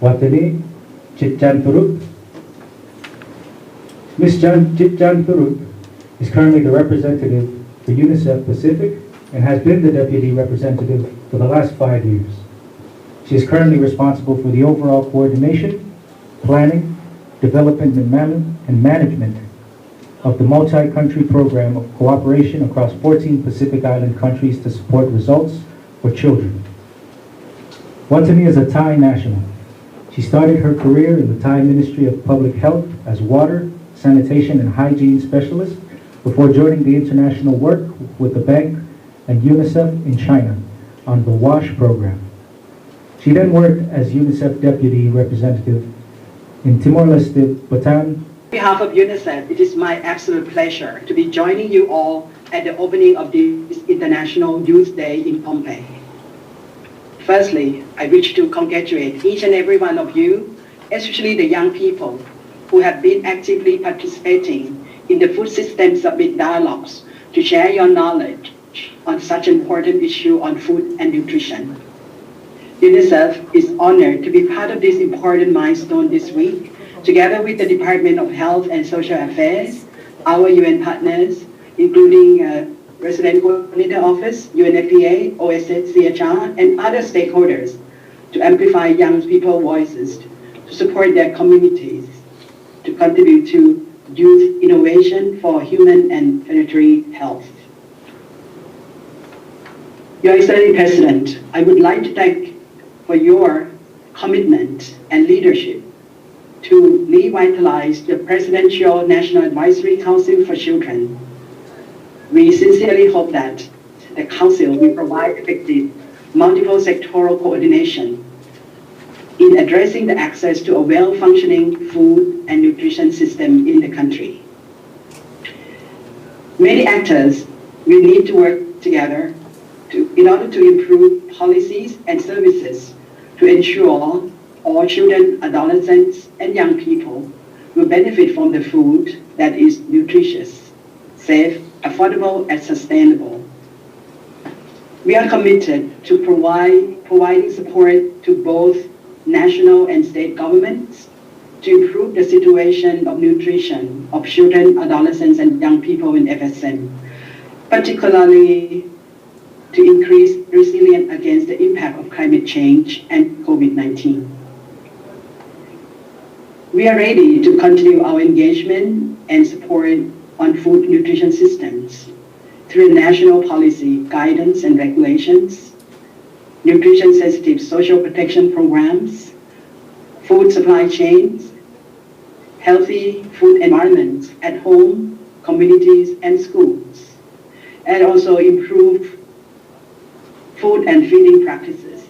Watani Chitjan Purup. Ms. Chitjan Purup is currently the representative for UNICEF Pacific and has been the deputy representative for the last 5 years. She is currently responsible for the overall coordination, planning, development, and management of the multi-country program of cooperation across 14 Pacific Island countries to support results for children. Watani is a Thai national. She started her career in the Thai Ministry of Public Health as water, sanitation, and hygiene specialist before joining the international work with the bank and UNICEF in China on the WASH program. She then worked as UNICEF Deputy Representative in Timor-Leste, Bataan. On behalf of UNICEF, it is my absolute pleasure to be joining you all at the opening of this International Youth Day in Pompeii. Firstly, I wish to congratulate each and every one of you, especially the young people who have been actively participating in the Food System Summit dialogues to share your knowledge on such an important issue on food and nutrition. UNICEF is honored to be part of this important milestone this week, together with the Department of Health and Social Affairs, our UN partners, including Resident Coordinator Office, UNFPA, OSCHR, and other stakeholders, to amplify young people's voices, to support their communities, to contribute to youth innovation for human and planetary health. Your Excellency President, I would like to thank for your commitment and leadership to revitalize the Presidential National Advisory Council for Children. We sincerely hope that the Council will provide effective multiple sectoral coordination in addressing the access to a well-functioning food and nutrition system in the country. Many actors will need to work together in order to improve policies and services to ensure all children, adolescents, and young people will benefit from the food that is nutritious, safe, affordable, and sustainable. We are committed to providing support to both national and state governments to improve the situation of nutrition of children, adolescents, and young people in FSM, particularly to increase resilience against the impact of climate change and COVID-19. We are ready to continue our engagement and support on food nutrition systems through national policy guidance and regulations, nutrition-sensitive social protection programs, food supply chains, healthy food environments at home, communities, and schools, and also improve food and feeding practices.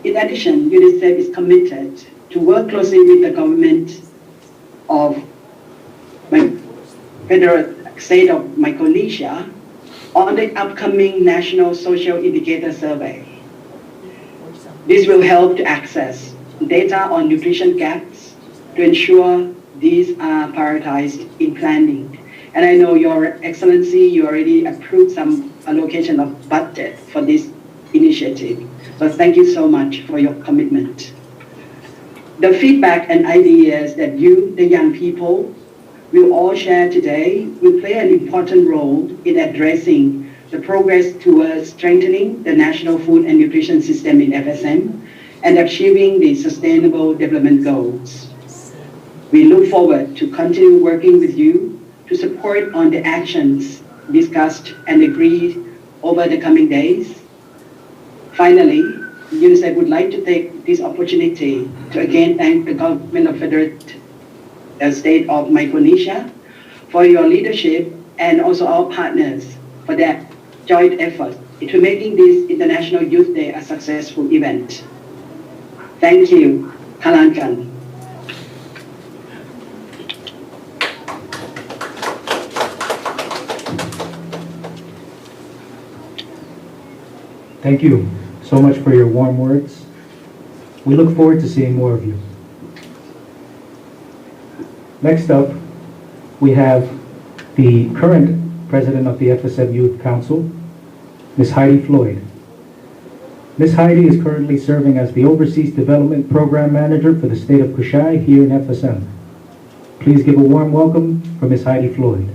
In addition, UNICEF is committed to work closely with the government of Federal State of Micronesia on the upcoming National Social Indicator Survey. This will help to access data on nutrition gaps to ensure these are prioritized in planning. And I know Your Excellency, you already approved some allocation of budget for this initiative. So thank you so much for your commitment. The feedback and ideas that you, the young people, will all share today will play an important role in addressing the progress towards strengthening the national food and nutrition system in FSM and achieving the Sustainable Development Goals. We look forward to continue working with you to support on the actions discussed and agreed over the coming days. Finally, UNICEF would like to take this opportunity to again thank the government of Federal State of Micronesia for your leadership and also our partners for their joint effort into making this International Youth Day a successful event. Thank you. Kalankan. Thank you so much for your warm words. We look forward to seeing more of you. Next up, we have the current president of the FSM Youth Council, Ms. Heidi Floyd. Ms. Heidi is currently serving as the Overseas Development Program Manager for the state of Kushai here in FSM. Please give a warm welcome for Ms. Heidi Floyd.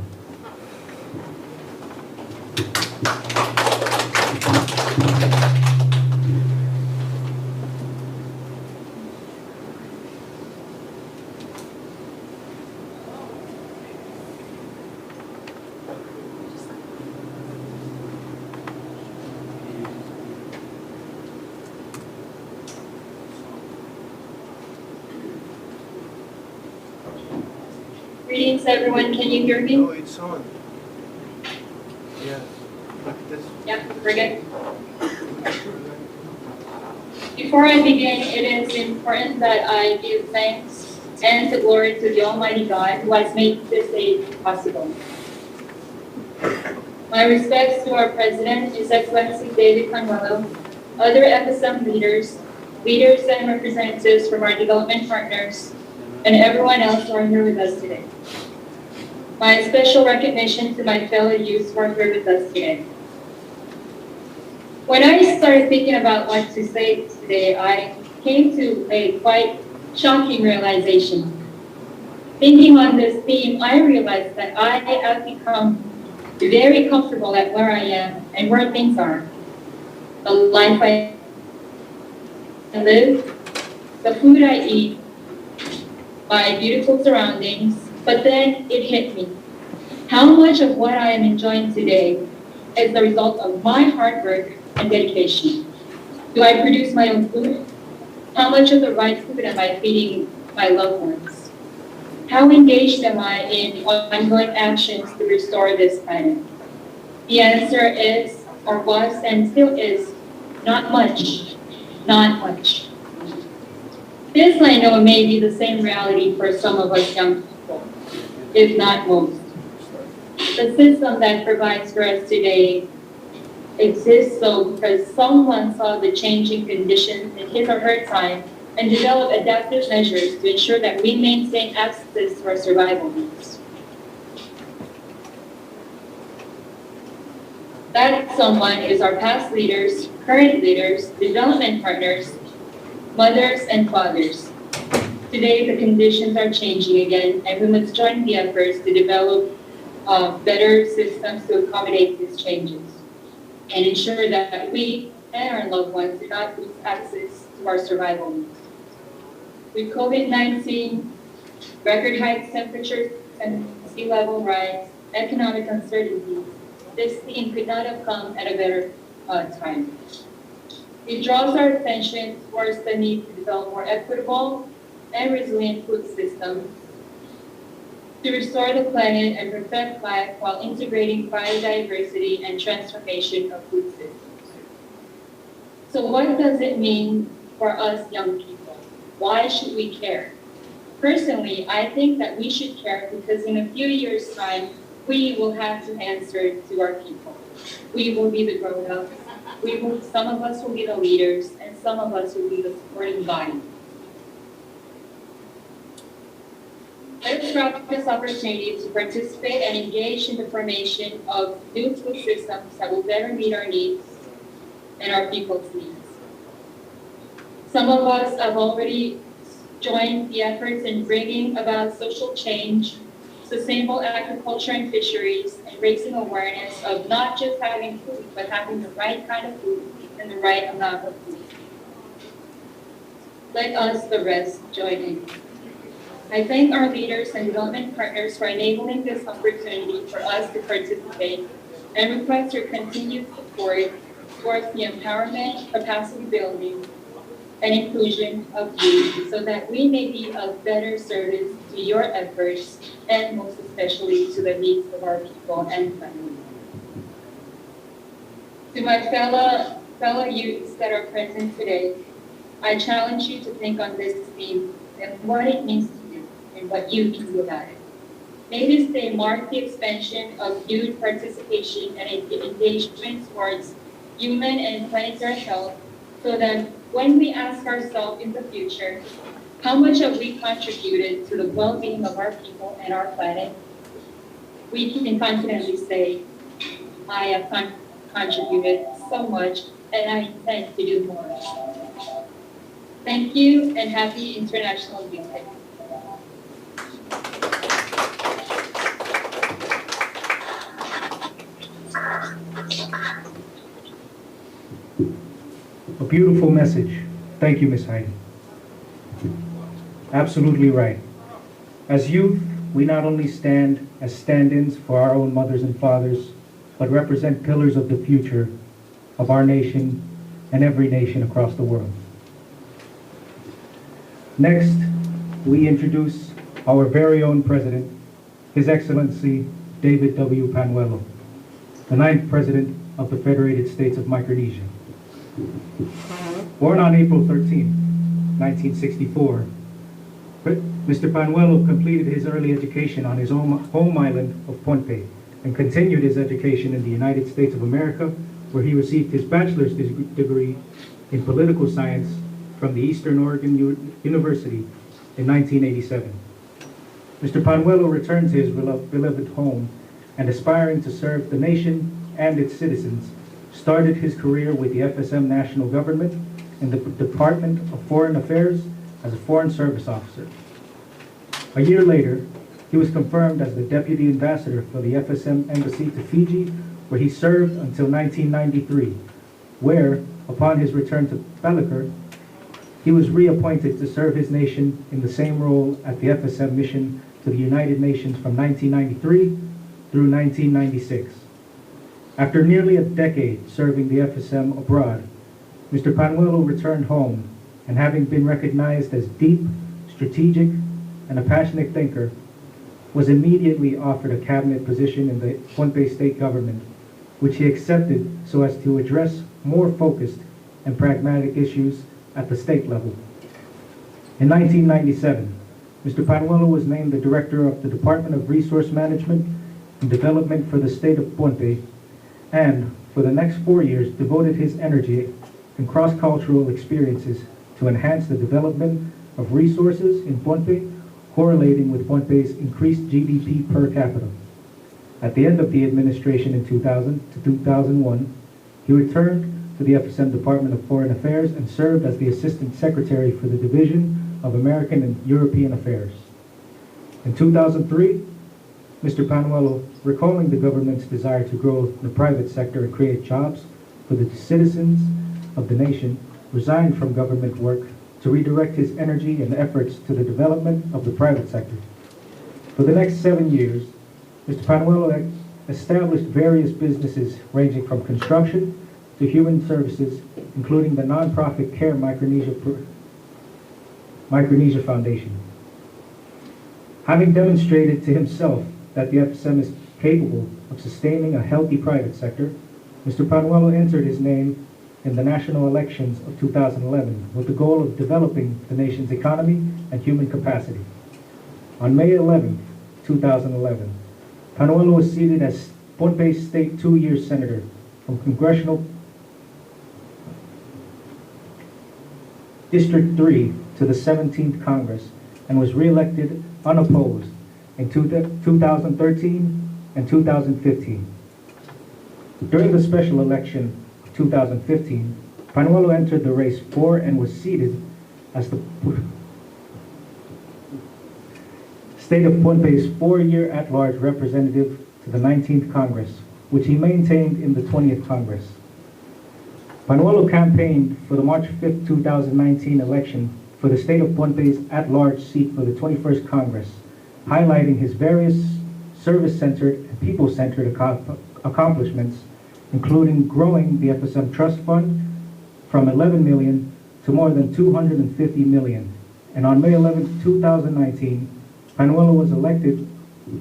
Greetings, everyone. Can you hear me? No, it's on. Yeah. Yeah, we're good. Before I begin, it is important that I give thanks and the glory to the Almighty God who has made this day possible. My respects to our President, His Excellency David Canuello, other FSM leaders and representatives from our development partners, and everyone else who are here with us today. My special recognition to my fellow youths who are here with us today. When I started thinking about what to say today, I came to a quite shocking realization. Thinking on this theme, I realized that I have become very comfortable at where I am and where things are. The life I live, the food I eat, my beautiful surroundings, but then it hit me. How much of what I am enjoying today is the result of my hard work and dedication? Do I produce my own food? How much of the right food am I feeding my loved ones? How engaged am I in ongoing actions to restore this planet? The answer is, or was, and still is, not much. Not much. This, I know, may be the same reality for some of us young people, if not most. The system that provides for us today exists so because someone saw the changing conditions in his or her time and developed adaptive measures to ensure that we maintain access to our survival needs. That someone is our past leaders, current leaders, development partners, mothers and fathers. Today, the conditions are changing again, and we must join the efforts to develop better systems to accommodate these changes and ensure that we and our loved ones do not lose access to our survival needs. With COVID-19, record high temperatures and sea level rise, economic uncertainty, this theme could not have come at a better time. It draws our attention towards the need to develop more equitable and resilient food systems to restore the planet and protect life while integrating biodiversity and transformation of food systems. So what does it mean for us young people? Why should we care? Personally, I think that we should care because in a few years' time, we will have to answer to our people. We will be the grown-ups. Some of us will be the leaders, and some of us will be the supporting body. Let's grab this opportunity to participate and engage in the formation of new food systems that will better meet our needs and our people's needs. Some of us have already joined the efforts in bringing about social change, sustainable agriculture and fisheries, and raising awareness of not just having food, but having the right kind of food and the right amount of food. Let us, the rest, join in. I thank our leaders and development partners for enabling this opportunity for us to participate and request your continued support towards the empowerment, capacity building, and inclusion of youth so that we may be of better service to your efforts and most especially to the needs of our people and families. To my fellow youths that are present today, I challenge you to think on this theme and what it means to you and what you can do about it. May this day mark the expansion of youth participation and engagement towards human and planetary health so that when we ask ourselves in the future, how much have we contributed to the well-being of our people and our planet, we can confidently say, I have contributed so much, and I intend to do more. Thank you and happy International Youth Day. A beautiful message. Thank you, Ms. Heidi. Absolutely right. As youth, we not only stand as stand-ins for our own mothers and fathers, but represent pillars of the future of our nation and every nation across the world. Next, we introduce our very own President, His Excellency David W. Panuelo, the 9th President of the Federated States of Micronesia. Born on April 13, 1964, Mr. Panuelo completed his early education on his home island of Pohnpei and continued his education in the United States of America, where he received his bachelor's degree in political science from the Eastern Oregon University in 1987. Mr. Panuelo returned to his beloved home and, aspiring to serve the nation and its citizens, started his career with the FSM national government in the Department of Foreign Affairs as a Foreign Service Officer. A year later, he was confirmed as the Deputy Ambassador for the FSM Embassy to Fiji, where he served until 1993, where, upon his return to Beliker, he was reappointed to serve his nation in the same role at the FSM mission to the United Nations from 1993 through 1996. After nearly a decade serving the FSM abroad, Mr. Panuelo returned home and, having been recognized as deep, strategic, and a passionate thinker, was immediately offered a cabinet position in the Pohnpei state government, which he accepted so as to address more focused and pragmatic issues at the state level. In 1997, Mr. Panuelo was named the Director of the Department of Resource Management and Development for the state of Pohnpei, and for the next 4 years devoted his energy and cross-cultural experiences to enhance the development of resources in Pohnpei, correlating with Pohnpei's increased GDP per capita. At the end of the administration in 2000 to 2001, he returned to the FSM Department of Foreign Affairs and served as the Assistant Secretary for the Division of American and European Affairs. In 2003, Mr. Panuelo, recalling the government's desire to grow the private sector and create jobs for the citizens of the nation, resigned from government work to redirect his energy and efforts to the development of the private sector. For the next 7 years, Mr. Panuelo established various businesses ranging from construction to human services, including the nonprofit Care Micronesia Foundation. Having demonstrated to himself that the FSM is capable of sustaining a healthy private sector, Mr. Panuelo entered his name in the national elections of 2011 with the goal of developing the nation's economy and human capacity. On May 11, 2011, Panuelo was seated as Pohnpei State 2-year Senator from Congressional District 3 to the 17th Congress and was re-elected unopposed in 2013 and 2015. During the special election of 2015, Panuelo entered the race for and was seated as the State of Pohnpei's 4-year at-large representative to the 19th Congress, which he maintained in the 20th Congress. Panuelo campaigned for the March 5, 2019 election for the State of Pohnpei's at-large seat for the 21st Congress, highlighting his various service-centered and people-centered accomplishments, including growing the FSM Trust Fund from 11 million to more than 250 million. And on May 11, 2019, Panuelo was elected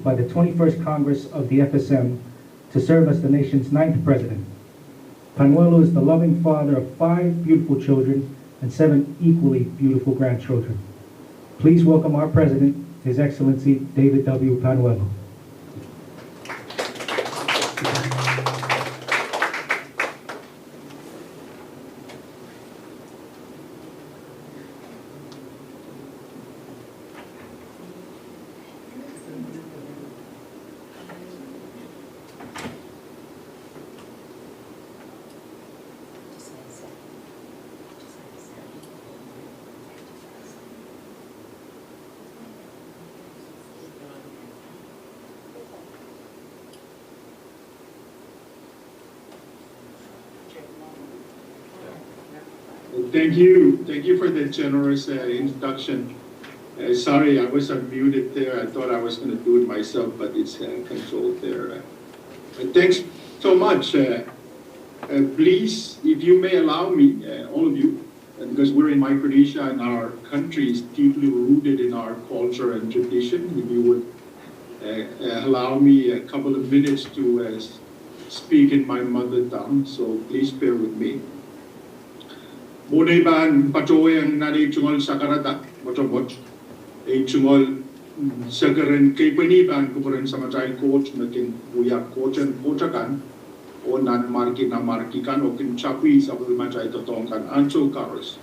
by the 21st Congress of the FSM to serve as the nation's 9th president. Panuelo is the loving father of 5 beautiful children and 7 equally beautiful grandchildren. Please welcome our president, His Excellency David W. Panuelo. Thank you. Thank you for the generous introduction. Sorry, I was unmuted there. I thought I was going to do it myself, but it's controlled there. Thanks so much. Please, if you may allow me, all of you, because we're in Micronesia and our country is deeply rooted in our culture and tradition, if you would allow me a couple of minutes to speak in my mother tongue, so please bear with me. Muna ban pacoy ang nanay chungol sa karata, mochobot. Chungol sa karen kay paniban ko rin sa child coach na kin buyak coach and coachakan o nan marki na marki kan o kin chapi sa machay totong kan ancho karos.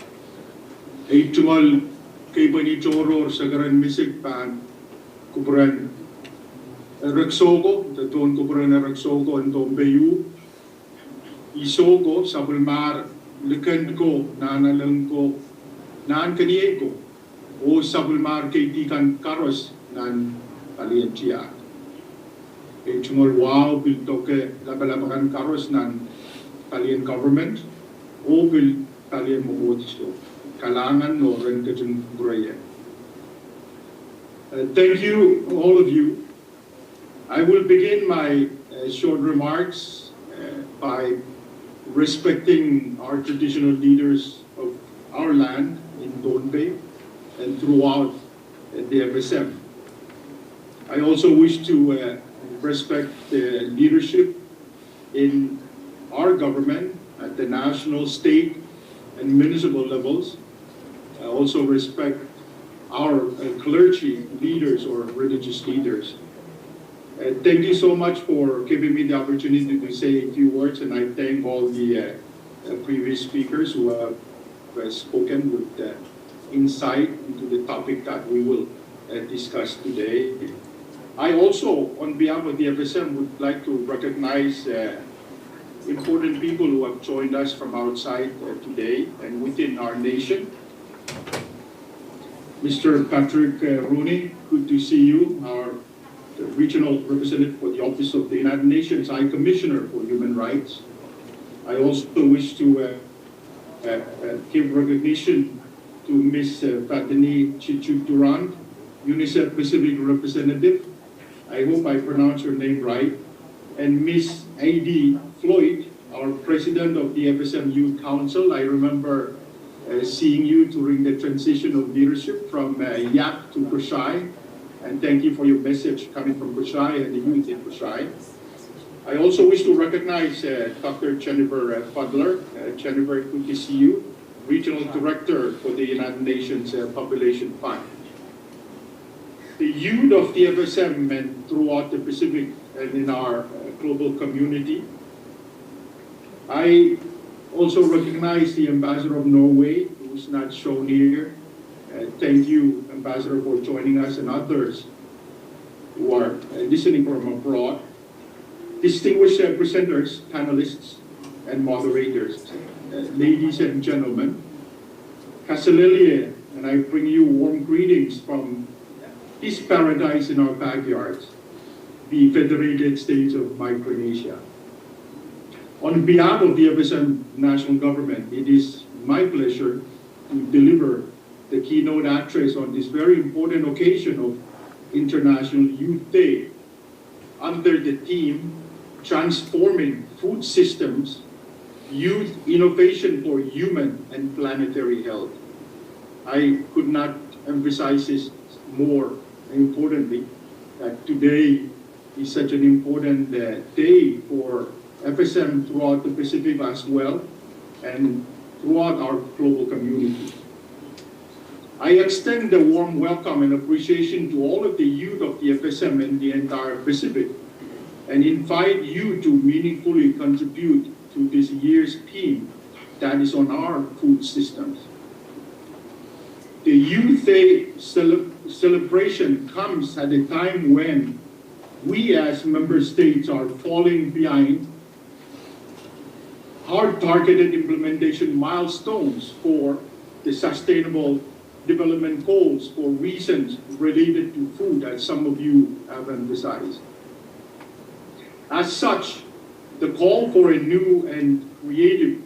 Chungol kay pani choro sa karen misik pan ko rin Rexogo, the Don Cobrana Rexogo and Don Bayu, Isogo, Sabulmar, Lekanko, Nanalangko, Nan Kaniego, O Sabulmar Kaitikan Karos, Nan Palientia. A Chumol Wow, Biltoke, Labalabakan Karos, Nan Palien government, O Bil Palien Mogotisto, Kalangan, no Renkajun Braya. Thank you, all of you. I will begin my short remarks by respecting our traditional leaders of our land in Don Bay and throughout the FSM. I also wish to respect the leadership in our government at the national, state, and municipal levels. I also respect our clergy leaders or religious leaders. Thank you so much for giving me the opportunity to say a few words, and I thank all the previous speakers who have spoken with insight into the topic that we will discuss today. I also, on behalf of the FSM, would like to recognize important people who have joined us from outside today and within our nation. Mr. Patrick Rooney, good to see you, our regional representative for the Office of the United Nations High Commissioner for Human Rights. I also wish to give recognition to Ms. Fatini Chichu-Durand, UNICEF Pacific Representative. I hope I pronounced her name right. And Ms. A.D. Floyd, our President of the FSM Youth Council. I remember seeing you during the transition of leadership from YAP to Kushai. And thank you for your message coming from Kushai and the youth in Kushai. I also wish to recognize Dr. Jennifer Fudler. Jennifer, good to see you, Regional Director for the United Nations Population Fund. The youth of the FSM and throughout the Pacific and in our global community. I also recognize the Ambassador of Norway, who's not shown here. Thank you, Ambassador, for joining us and others who are listening from abroad. Distinguished presenters, panelists, and moderators, ladies and gentlemen, Kasalelia, and I bring you warm greetings from this paradise in our backyards, the Federated States of Micronesia. On behalf of the FSM National Government, it is my pleasure to deliver the keynote address on this very important occasion of International Youth Day under the theme Transforming Food Systems, Youth Innovation for Human and Planetary Health. I could not emphasize this more importantly, that today is such an important day for FSM throughout the Pacific as well, and throughout our global community. I extend a warm welcome and appreciation to all of the youth of the FSM and the entire Pacific, and invite you to meaningfully contribute to this year's theme that is on our food systems. The Youth Day celebration comes at a time when we as member states are falling behind hard-targeted implementation milestones for the Sustainable Development Goals for reasons related to food, as some of you have emphasized. As such, the call for a new and creative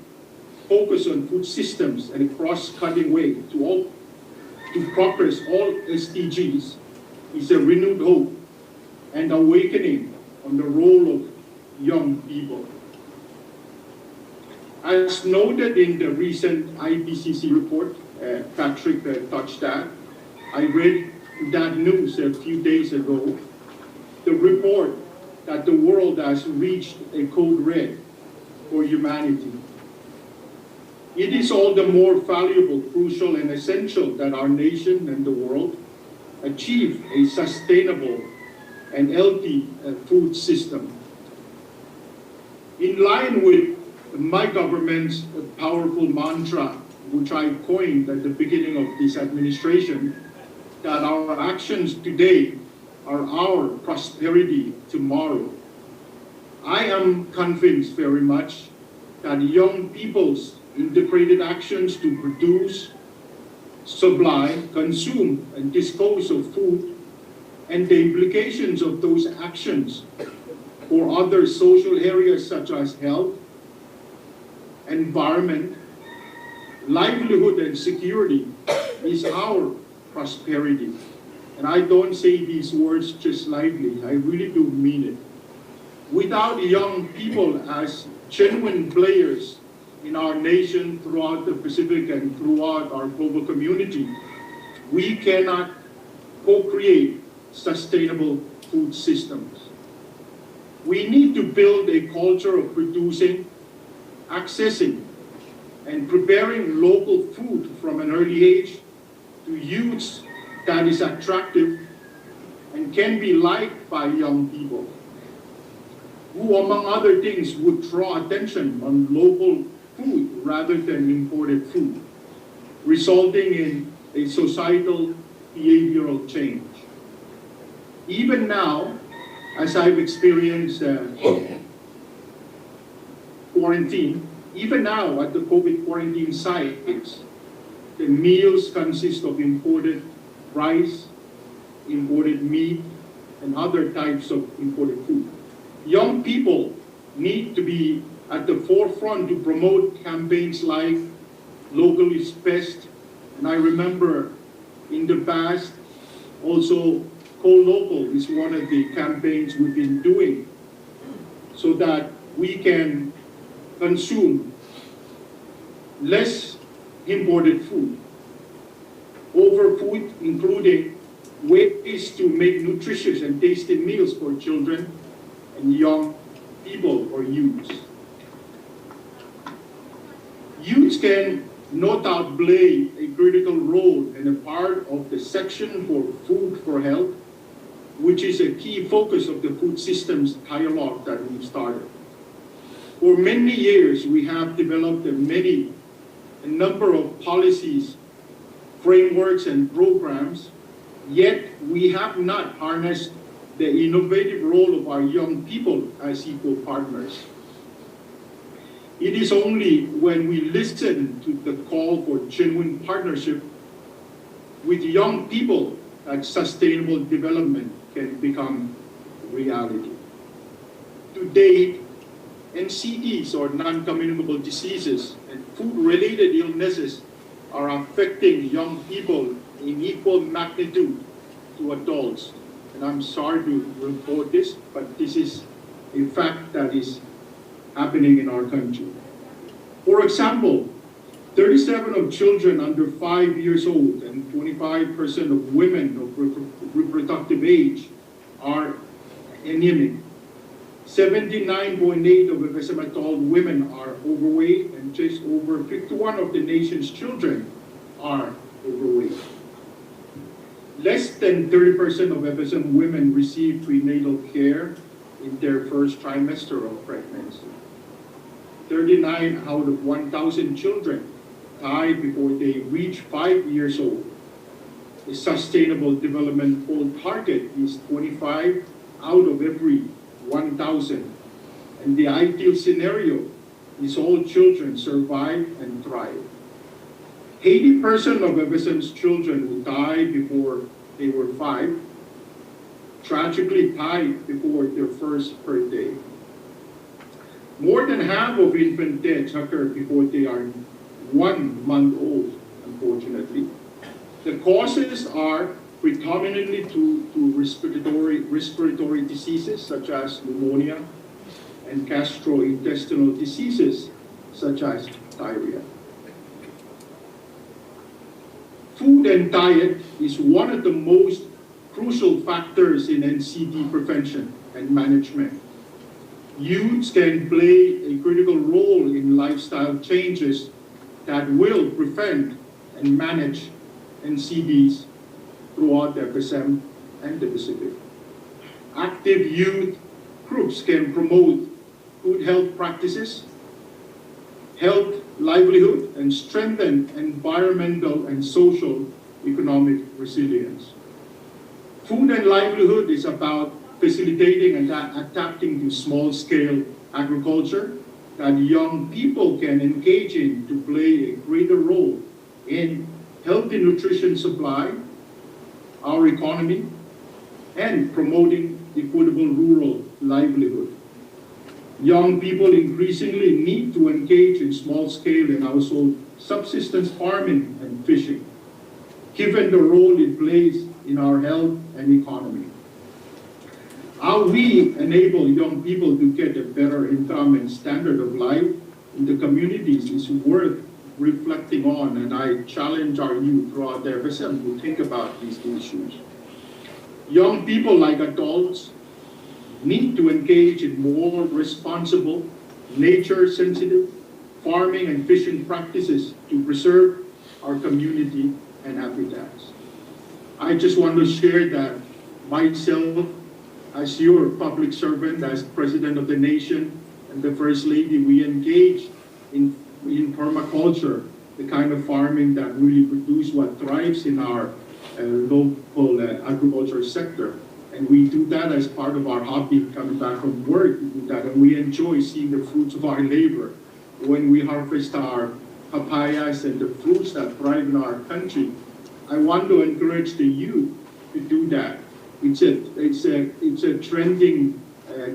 focus on food systems and a cross-cutting way to progress all SDGs is a renewed hope and awakening on the role of young people. As noted in the recent IPCC report, Patrick touched that. I read that news a few days ago, the report that the world has reached a code red for humanity. It is all the more valuable, crucial, and essential that our nation and the world achieve a sustainable and healthy food system. In line with my government's powerful mantra, which I coined at the beginning of this administration, that our actions today are our prosperity tomorrow. I am convinced very much that young people's integrated actions to produce, supply, consume, and dispose of food, and the implications of those actions for other social areas such as health, environment, livelihood, and security is our prosperity. And I don't say these words just lightly, I really do mean it. Without young people as genuine players in our nation, throughout the Pacific, and throughout our global community, we cannot co-create sustainable food systems. We need to build a culture of producing, accessing, and preparing local food from an early age to youths that is attractive and can be liked by young people, who, among other things, would draw attention on local food rather than imported food, resulting in a societal behavioral change. Even now, as I've experienced quarantine, even now at the COVID quarantine sites, the meals consist of imported rice, imported meat, and other types of imported food. Young people need to be at the forefront to promote campaigns like Local is Best. And I remember in the past, also Co-Local is one of the campaigns we've been doing so that we can consume less imported food. Over food, including ways to make nutritious and tasty meals for children and young people or youths. Youths can no doubt play a critical role and a part of the section for Food for Health, which is a key focus of the food systems dialogue that we've started. For many years, we have developed a number of policies, frameworks, and programs, yet we have not harnessed the innovative role of our young people as equal partners. It is only when we listen to the call for genuine partnership with young people that sustainable development can become reality. To date, NCDs, or non-communicable diseases, and food-related illnesses are affecting young people in equal magnitude to adults. And I'm sorry to report this, but this is a fact that is happening in our country. For example, 37% of children under 5 years old and 25% of women of reproductive age are anemic. 79.8% of FSM adult women are overweight, and just over 51% of the nation's children are overweight. Less than 30% of FSM women receive prenatal care in their first trimester of pregnancy. 39 out of 1,000 children die before they reach 5 years old. The Sustainable Development Goal target is 25 out of every 1,000. And the ideal scenario is all children survive and thrive. 80% of FSM's children who died before they were 5 tragically died before their first birthday. More than half of infant deaths occur before they are 1 month old, unfortunately. The causes are predominantly to respiratory diseases such as pneumonia and gastrointestinal diseases such as diarrhea. Food and diet is one of the most crucial factors in NCD prevention and management. Youths can play a critical role in lifestyle changes that will prevent and manage NCDs throughout the FSM and the Pacific. Active youth groups can promote good health practices, health livelihood, and strengthen environmental and social economic resilience. Food and livelihood is about facilitating and adapting to small-scale agriculture that young people can engage in to play a greater role in healthy nutrition supply, our economy, and promoting equitable rural livelihood. Young people increasingly need to engage in small-scale and household subsistence farming and fishing, given the role it plays in our health and economy. How we enable young people to get a better income and standard of life in the communities is worth reflecting on, and I challenge our youth throughout the FSM to think about these issues. Young people, like adults, need to engage in more responsible, nature-sensitive farming and fishing practices to preserve our community and habitats. I just want to share that myself, as your public servant, as President of the Nation and the First Lady, we engage in permaculture, the kind of farming that really produces what thrives in our local agriculture sector. And we do that as part of our hobby, coming back from work, we do that, and we enjoy seeing the fruits of our labor. When we harvest our papayas and the fruits that thrive in our country, I want to encourage the youth to do that. It's a trending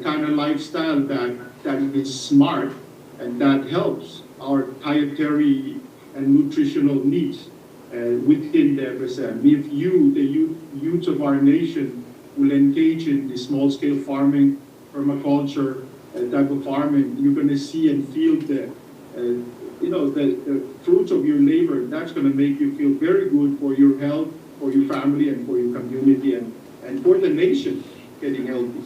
kind of lifestyle that is smart and that helps our dietary and nutritional needs within the FSM. If the youth of our nation, will engage in the small-scale farming, permaculture type of farming, you're going to see and feel the fruits of your labor. That's going to make you feel very good for your health, for your family, and for your community, and for the nation getting healthy.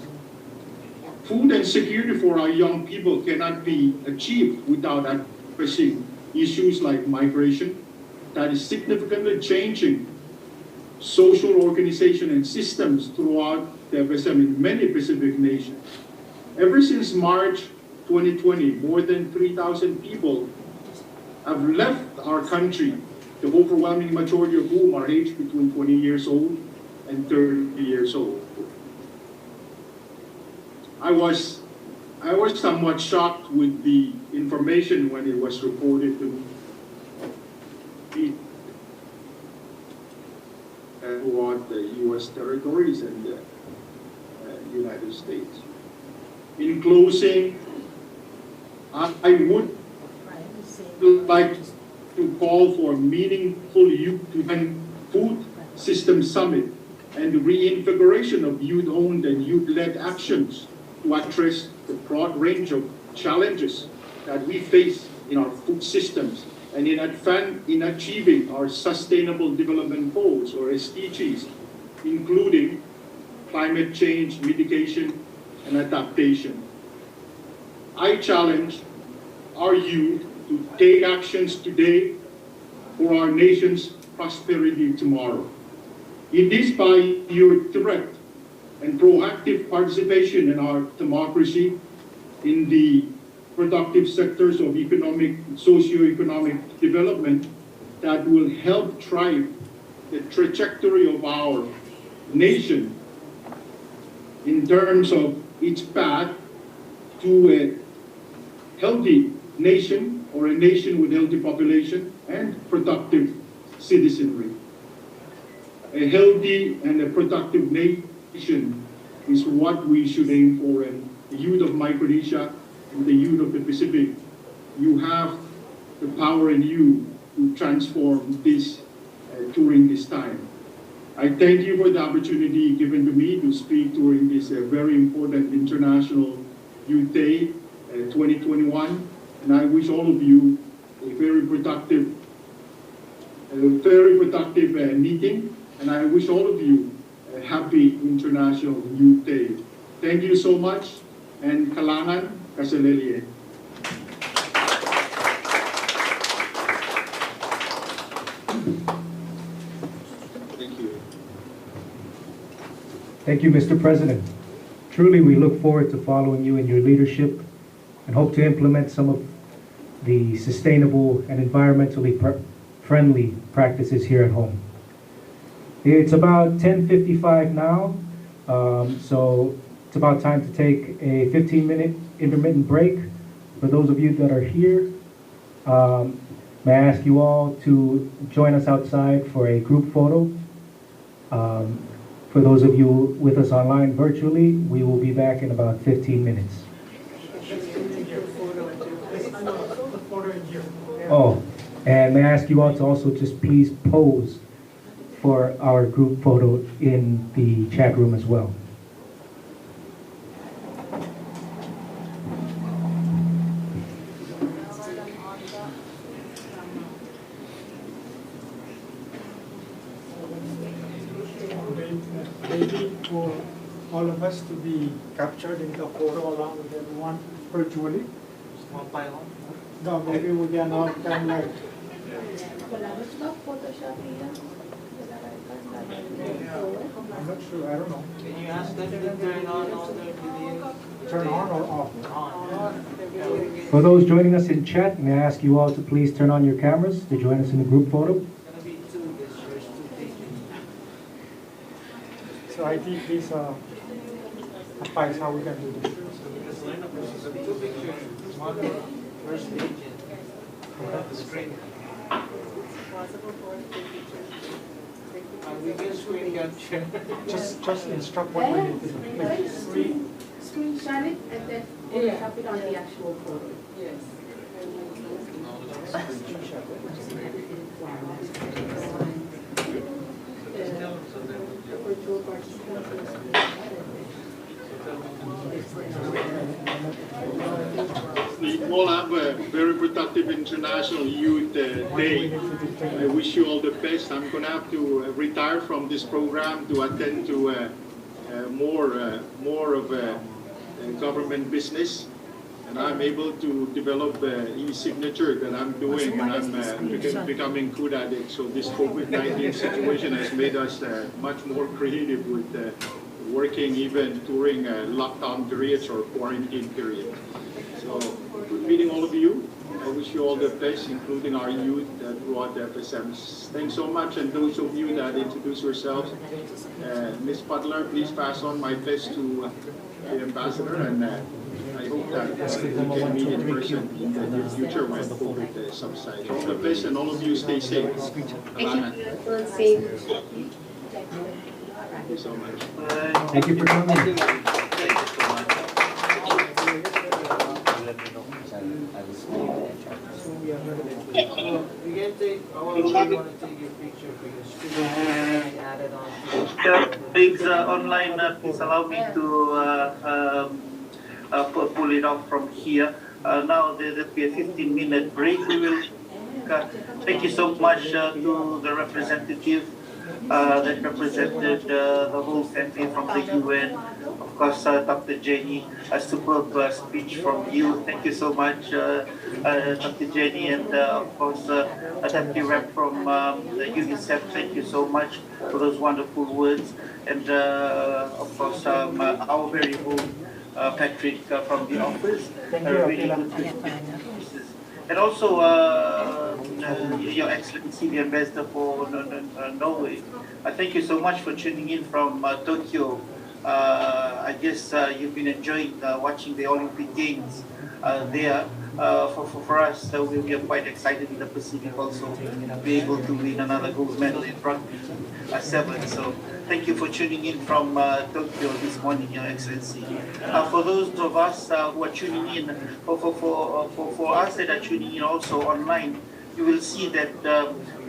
Food and security for our young people cannot be achieved without addressing issues like migration that is significantly changing social organization and systems throughout the FSM in many Pacific nations. Ever since March 2020, more than 3,000 people have left our country, the overwhelming majority of whom are aged between 20 years old and 30 years old. I was somewhat shocked with the information when it was reported to me throughout the U.S. territories and the United States. In closing, I would like to call for a meaningful youth food system summit and the reinvigoration of youth-owned and youth-led actions to address the broad range of challenges that we face in our food systems and in achieving our Sustainable Development Goals, or SDGs, including climate change mitigation and adaptation. I challenge our youth to take actions today for our nation's prosperity tomorrow. It is by your direct and proactive participation in our democracy, in the productive sectors of economic, socio-economic development, that will help drive the trajectory of our nation in terms of its path to a healthy nation, or a nation with healthy population and productive citizenry. A healthy and a productive nation is what we should aim for, and the youth of Micronesia and the youth of the Pacific, you have the power in you to transform this during this time. I thank you for the opportunity given to me to speak during this very important International Youth Day 2021, and I wish all of you a very productive meeting, and I wish all of you a happy International Youth Day. Thank you so much, and Kalangan Kasalelie. Thank you. Thank you, Mr. President. Truly, we look forward to following you in your leadership and hope to implement some of the sustainable and environmentally friendly practices here at home. It's about 10:55 now, so it's about time to take a 15-minute intermittent break. For those of you that are here, may I ask you all to join us outside for a group photo. For those of you with us online virtually, we will be back in about 15 minutes. Oh, and may I ask you all to also just please pose for our group photo in the chat room as well. They need for all of us to be captured in the photo along with everyone virtually. One by one. No, maybe we can all kind of like. I'm not sure, I don't know. Can you ask them to turn on all the video? Turn on or off? On. For those joining us in chat, may I ask you all to please turn on your cameras to join us in the group photo? It's gonna be two this year, two pages. So I think this advice how we can do this. So because two pictures, one first page and the screen. We can screen capture. Just instruct what we need to do. Screenshot it and then Photoshop it on the actual photo. Yes. The virtual participants. We all have a very productive International Youth Day. I wish you all the best. I'm going to have to retire from this program to attend to more of a government business. And I'm able to develop e-signature that I'm doing, and I'm becoming good at it. So this COVID-19 situation has made us much more creative with working even during lockdown periods or quarantine period. So good meeting all of you. I wish you all the best, including our youth throughout the FSMs. Thanks so much, and those of you that introduce yourselves. Ms. Butler, please pass on my best to the ambassador, and I hope that we can meet in person in the near future when COVID subsides. All the best, and all of you stay safe. Thank you so much. Thank you for coming. We can take, want to take your picture for your screen and add it on to Please, online, please allow me to pull it off from here. Now there'll be a 15-minute break. We will. Thank you so much to the representative that represented the whole family from the UN. Of course, Dr. Jenny, a superb speech from you. Thank you so much, Dr. Jenny, and of course, Deputy Rep from the UNICEF. Thank you so much for those wonderful words, and of course, our very own Patrick from the office. Really good. And also, Your Excellency, the Ambassador for Norway. Thank you so much for tuning in from Tokyo. I guess you've been enjoying watching the Olympic Games there. for us, we are quite excited in the Pacific also to be able to win another gold medal in rugby 7. So thank you for tuning in from Tokyo this morning, Your Excellency. For those of us who are tuning in, for us that are tuning in also online, you will see that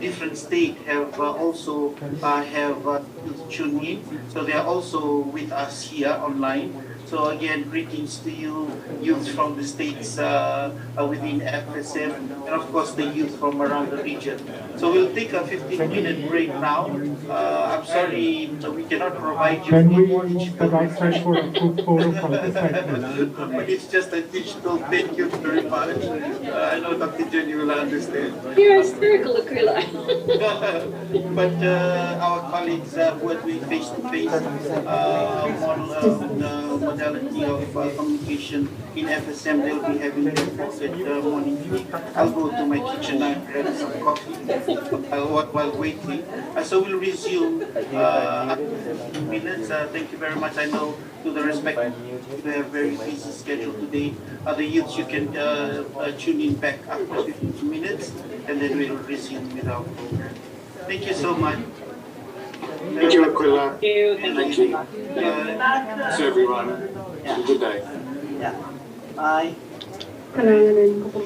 different states have also tuned in. So they are also with us here online. So again, greetings to you, youth from the states within FSM, and of course the youth from around the region. So we'll take a 15-minute break now. I'm sorry we cannot provide you Can we with move the right side for a group photo from this side, please? but it's just a digital. Thank you very much. I know Dr. Jenny will understand. You're hysterical, Aquila. But our colleagues who are doing face-to-face modality of communication in FSM, they'll be having their pocket morning tea. I'll go to my kitchen and grab some coffee while waiting. So we'll resume after 15 minutes. Thank you very much. I know, to the respect, we have very busy schedule today. The youths, you can tune in back after 15 minutes, and then we'll resume with our program. Thank you so much. Thank you, Aquila. Thank you. Thank you. Thanks, everyone. Have a good day. Yeah. Bye. Kalangan ko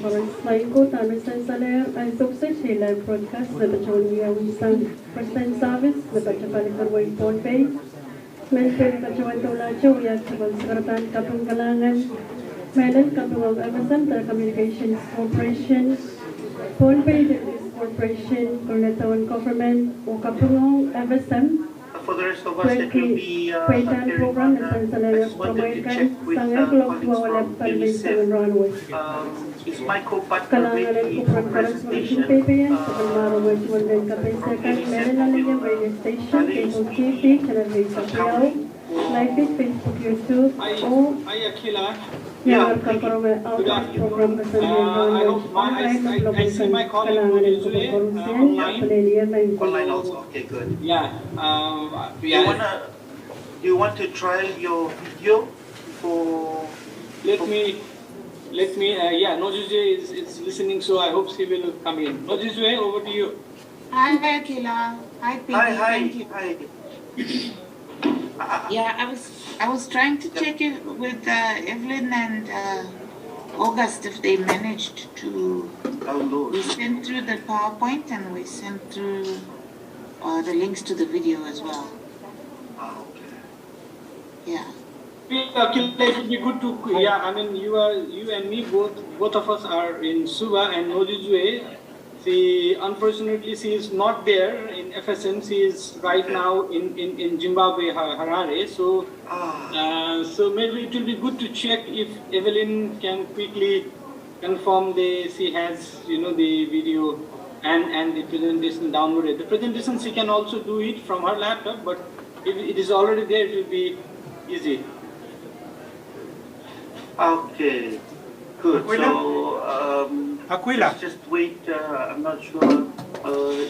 lain ko tanah saya ay sukses sila broadcast na bacaan niya isang first-time service na bacaan karway phone pay. Mention bacaan tulacho ya sabang sekretaran kapung kalangan. Melan kapung Amazon Telecommunications Corporation. Phone pay Corporation Cornettawan Government o kapung MSM. For the rest of us that will be program na I sansalaya just wanted to check promoikan with sangay blog colleagues wala from palmin sa UNICEF. runway. Is my co-partner Kalangan ready ko for from corresponding presentation? paper yan sa Palmaro Virtual Bank Cafe Second, meron na ninyo radio station, cable TV, channel sa Piao, live feed, Facebook, YouTube, o Hi, Aquila. yung magkakarong outreach program ka sa I hope I see my colleague Mojuzwe online. Online also. Okay, good. Yeah. Do you want to try your video for? Let me. Yeah, Nojuzwe is listening, so I hope she will come in. Nojuzwe, over to you. Hi, Aquila. Hi, Peggy. Hi. Thank you. Hi. Yeah, I was trying to check it with Evelyn and August if they managed to. We sent through the PowerPoint and we sent through the links to the video as well. Okay. Yeah. Aquila, it would be good to. Yeah, I mean, you and me both of us are in Suva and Nojuzwe. Unfortunately, she is not there in FSM. She is right now in Zimbabwe, Harare. So, so maybe it will be good to check if Evelyn can quickly confirm she has, the video and the presentation downloaded. The presentation she can also do it from her laptop, but if it is already there, it will be easy. Okay. Good. So, Aquila. Just wait. I'm not sure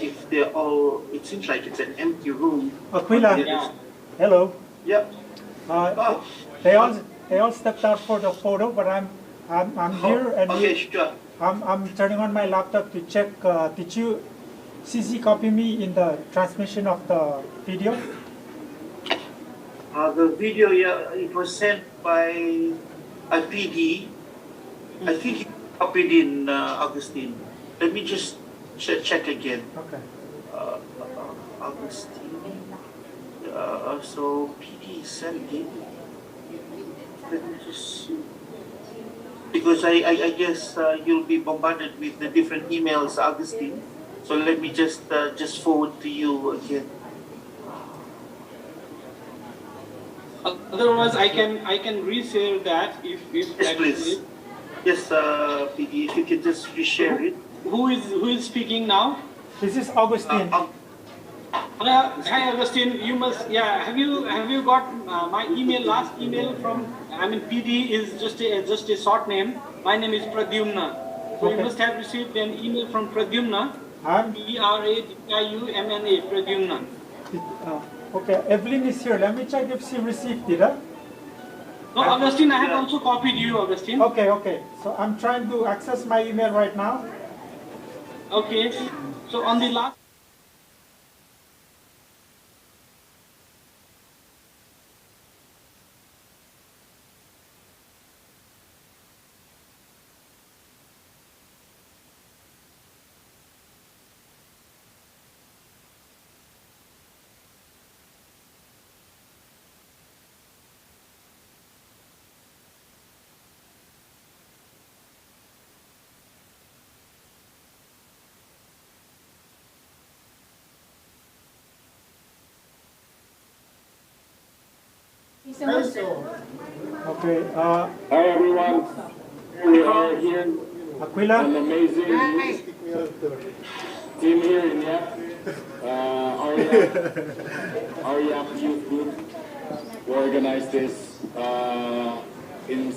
if they're all. It seems like it's an empty room. Aquila. Yeah. Hello. Yep. They all stepped out for the photo, but I'm here and okay, sure. I'm turning on my laptop to check. Did you CC copy me in the transmission of the video? The video, yeah, it was sent by a PD. I think he copied in Augustine. Let me just check again. Okay. Augustine. So PD sent it. Let me just see. Because I guess you'll be bombarded with the different emails, Augustine. So let me just forward to you again. Otherwise, I can reshare that if yes, please. Yes, PD, if you can just reshare it. Who is speaking now? This is Augustine. Hi, Augustine. You must. Yeah. Have you got my email? Last email from. I mean, PD is just a short name. My name is Pradyumna. So okay. You must have received an email from Pradyumna. Pradyumna. Pradyumna. Okay, Evelyn is here. Let me check if she received it. No, Augustine, I have also copied you, Augustine. Okay, okay. So I'm trying to access my email right now. Okay. So on the last. Okay, Hi everyone. We are here. Aquila. An amazing team here in YAP. Our YAP youth group. We organized this in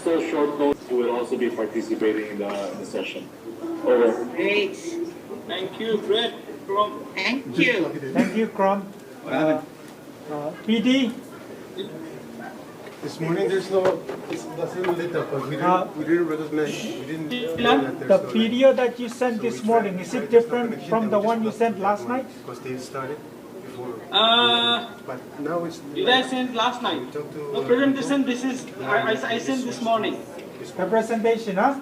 so short notice. We will also be participating in the session. Over. Great. Thank you, Brett. Thank you. Thank you, Crom. PD. This morning there's no, it doesn't lit up, but we didn't recognize, we didn't know that The there's no video that you sent this morning, is it different from the one you sent last night? because they started before. But now it's. Did I send last night? No, presentation, this is, I sent this morning. The presentation, huh?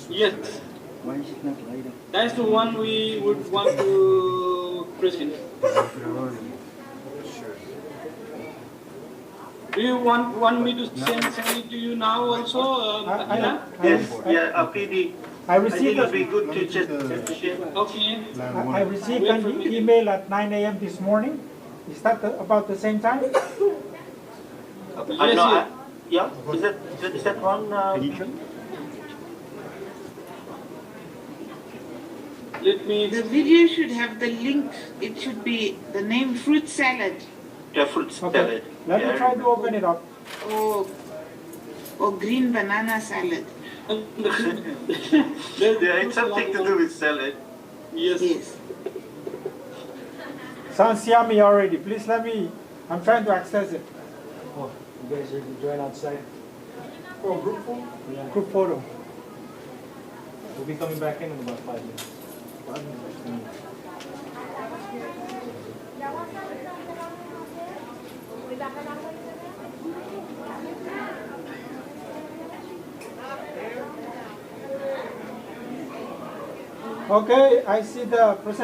Yes. Why is it not light up? That's the one we would want to present. Do you want me to send it to you now also, Akila? Yes, PD. I received it would be good to just share. Okay. I received an email at 9 a.m. this morning. Is that about the same time? Yeah, is that one? Let me. The video should have the link. It should be the name fruit salad. Yeah, fruit salad. Let me try to open it up. Or green banana salad. Yeah, it's something to do with salad. Yes. Sounds yummy already. Please let me. I'm trying to access it. Oh, you guys are join outside? Oh, group photo? Yeah. Group photo. We'll be coming back in about 5 minutes. Okay, I see the present.